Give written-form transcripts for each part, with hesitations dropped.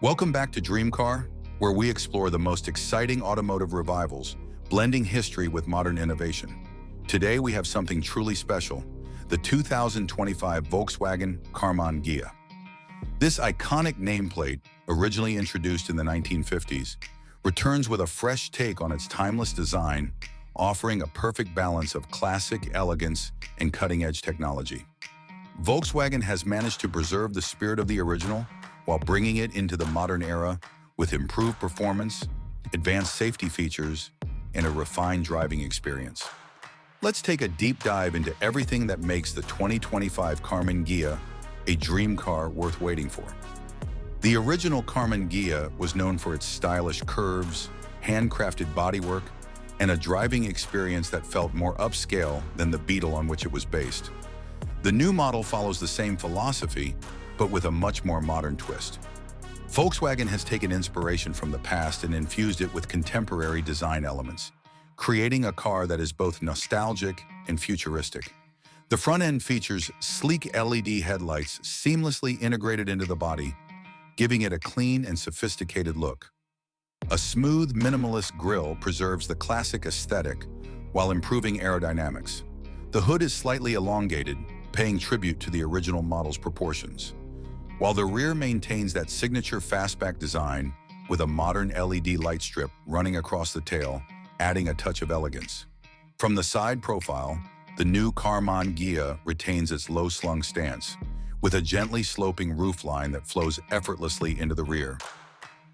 Welcome back to Dream Car, where we explore the most exciting automotive revivals, blending history with modern innovation. Today we have something truly special, the 2025 Volkswagen Karmann Ghia. This iconic nameplate, originally introduced in the 1950s, returns with a fresh take on its timeless design, offering a perfect balance of classic elegance and cutting-edge technology. Volkswagen has managed to preserve the spirit of the original while bringing it into the modern era with improved performance, advanced safety features, and a refined driving experience. Let's take a deep dive into everything that makes the 2025 Karmann Ghia a dream car worth waiting for. The original Karmann Ghia was known for its stylish curves, handcrafted bodywork, and a driving experience that felt more upscale than the Beetle on which it was based. The new model follows the same philosophy, but with a much more modern twist. Volkswagen has taken inspiration from the past and infused it with contemporary design elements, creating a car that is both nostalgic and futuristic. The front end features sleek LED headlights seamlessly integrated into the body, giving it a clean and sophisticated look. A smooth, minimalist grille preserves the classic aesthetic while improving aerodynamics. The hood is slightly elongated, paying tribute to the original model's proportions, while the rear maintains that signature fastback design with a modern LED light strip running across the tail, adding a touch of elegance. From the side profile, the new Karmann Ghia retains its low-slung stance, with a gently sloping roofline that flows effortlessly into the rear.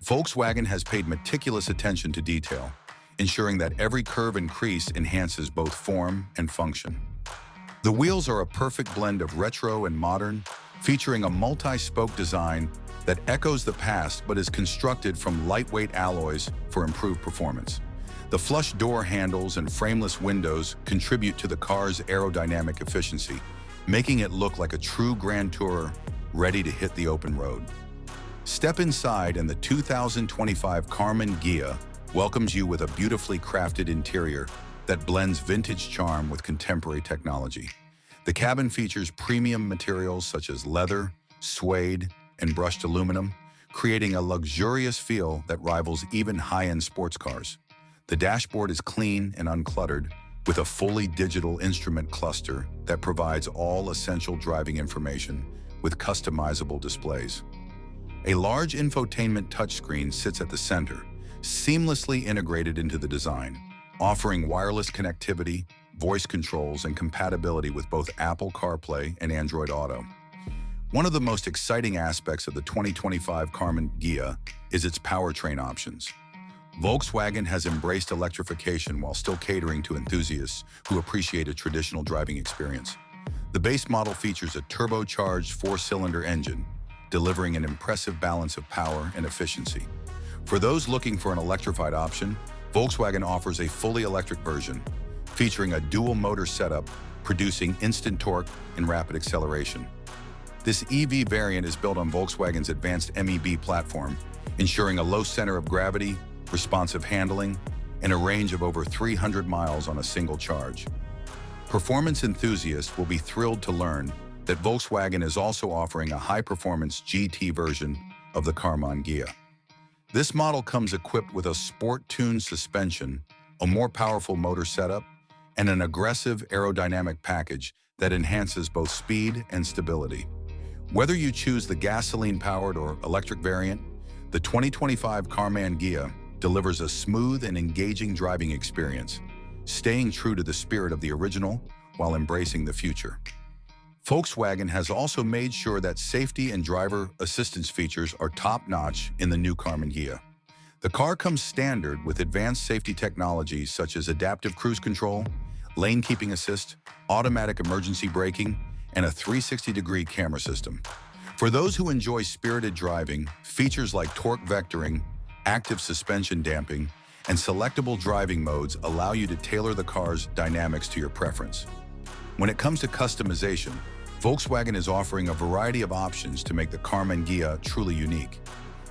Volkswagen has paid meticulous attention to detail, ensuring that every curve and crease enhances both form and function. The wheels are a perfect blend of retro and modern, featuring a multi-spoke design that echoes the past but is constructed from lightweight alloys for improved performance. The flush door handles and frameless windows contribute to the car's aerodynamic efficiency, making it look like a true grand tourer ready to hit the open road. Step inside and the 2025 Karmann Ghia welcomes you with a beautifully crafted interior that blends vintage charm with contemporary technology. The cabin features premium materials such as leather, suede, and brushed aluminum, creating a luxurious feel that rivals even high-end sports cars. The dashboard is clean and uncluttered, with a fully digital instrument cluster that provides all essential driving information with customizable displays. A large infotainment touchscreen sits at the center, seamlessly integrated into the design, offering wireless connectivity, voice controls, and compatibility with both Apple CarPlay and Android Auto. One of the most exciting aspects of the 2025 Karmann Ghia is its powertrain options. Volkswagen has embraced electrification while still catering to enthusiasts who appreciate a traditional driving experience. The base model features a turbocharged four-cylinder engine, delivering an impressive balance of power and efficiency. For those looking for an electrified option, Volkswagen offers a fully electric version, featuring a dual motor setup, producing instant torque and rapid acceleration. This EV variant is built on Volkswagen's advanced MEB platform, ensuring a low center of gravity, responsive handling, and a range of over 300 miles on a single charge. Performance enthusiasts will be thrilled to learn that Volkswagen is also offering a high-performance GT version of the Karmann Ghia. This model comes equipped with a sport-tuned suspension, a more powerful motor setup, and an aggressive aerodynamic package that enhances both speed and stability. Whether you choose the gasoline-powered or electric variant, the 2025 Karmann Ghia delivers a smooth and engaging driving experience, staying true to the spirit of the original while embracing the future. Volkswagen has also made sure that safety and driver assistance features are top-notch in the new Karmann Ghia. The car comes standard with advanced safety technologies such as adaptive cruise control, lane keeping assist, automatic emergency braking, and a 360-degree camera system. For those who enjoy spirited driving, features like torque vectoring, active suspension damping, and selectable driving modes allow you to tailor the car's dynamics to your preference. When it comes to customization, Volkswagen is offering a variety of options to make the Karmann Ghia truly unique.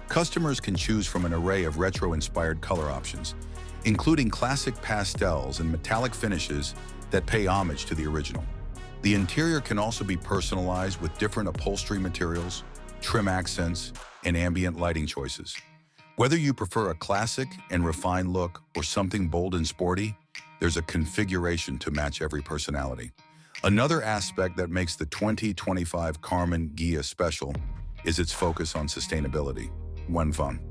Customers can choose from an array of retro-inspired color options, including classic pastels and metallic finishes that pay homage to the original. The interior can also be personalized with different upholstery materials, trim accents, and ambient lighting choices. Whether you prefer a classic and refined look or something bold and sporty, there's a configuration to match every personality. Another aspect that makes the 2025 Karmann Ghia special is its focus on sustainability. One fun.